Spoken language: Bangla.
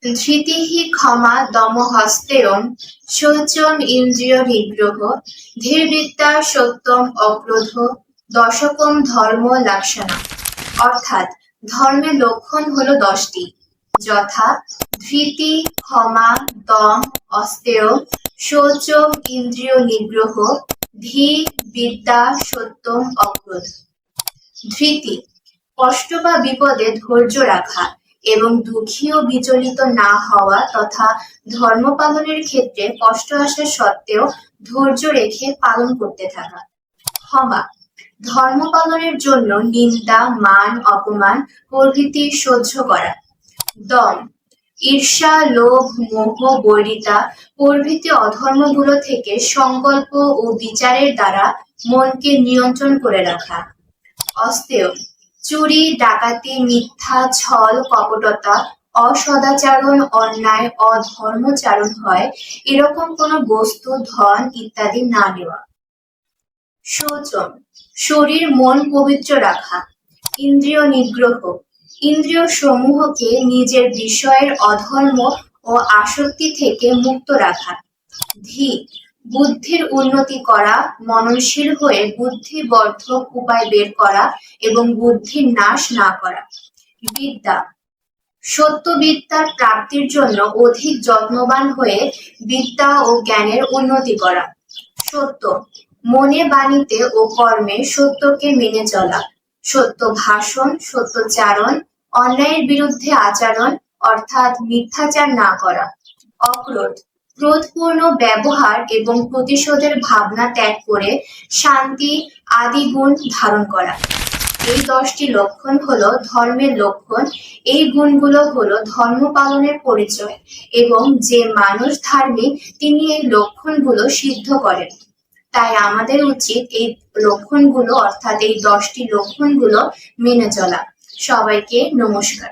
ধৃতিঃ ক্ষমা দমহস্তেয়ং শৌচম ইন্দ্রিয় নিগ্রহ ধীরবিদ্যা সত্যম অক্রোধ দশকম ধর্ম লাক্ষণা। অর্থাৎ ধর্মের লক্ষণ হলো 10টি, যথা ধৃতি, ক্ষমা, দম, অস্তেয়, শৌচ, ইন্দ্রিয় নিগ্রহ, ধীর, বিদ্যা, সত্যম, অক্রোধ। ধৃতি কষ্ট বা বিপদে ধৈর্য রাখা এবং দুঃখী ও বিচলিত না হওয়া তথা ধর্ম পালনের ক্ষেত্রে কষ্ট আসা সত্ত্বেও ধৈর্য রেখে পালন করতে থাকা। ক্ষমা ধর্ম পালনের জন্য নিন্দা, মান, অপমান প্রভৃতি সহ্য করা। দম ঈর্ষা, লোভ, মোহ, বৈরিতা প্রভৃতি অধর্মগুলো থেকে সংকল্প ও বিচারের দ্বারা মনকে নিয়ন্ত্রণ করে রাখা। অস্তেয় চুরি, ডাকাতি, মিথ্যা, ছল, কপটতা, অসদাচরণ, অন্যায়, অধর্মচারণ হয় এরকম কোনো বস্তু, ধন ইত্যাদি না নেওয়া। শৌচম শরীর মন পবিত্র রাখা। ইন্দ্রিয় নিগ্রহ ইন্দ্রিয় সমূহকে নিজের বিষয়ের অধর্ম ও আসক্তি থেকে মুক্ত রাখা। ধী বুদ্ধির উন্নতি করা, মননশীল হয়ে বুদ্ধিবর্ধক উপায় বের করা এবং বুদ্ধির নাশ না করা। বিদ্যা সত্যবিদ্যার প্রাপ্তির জন্য অধিক যত্নবান হয়ে বিদ্যা ও জ্ঞানের উন্নতি করা। সত্য মনে, বাণীতে ও কর্মে সত্যকে মেনে চলা। সত্য ভাষণ, সত্যচারণ, অন্যায়ের বিরুদ্ধে আচরণ অর্থাৎ মিথ্যাচার না করা। অক্রোধ ক্রোধপূর্ণ ব্যবহার এবং প্রতিশোধের ভাবনা ত্যাগ করে শান্তি আদি গুণ ধারণ করা। এই 10টি লক্ষণ হলো ধর্মের লক্ষণ। এই গুণগুলো হলো ধর্ম পালনের পরিচয় এবং যে মানুষ ধার্মিক তিনি এই লক্ষণগুলো সিদ্ধ করেন। তাই আমাদের উচিত এই লক্ষণগুলো অর্থাৎ এই 10টি লক্ষণগুলো মেনে চলা। সবাইকে নমস্কার।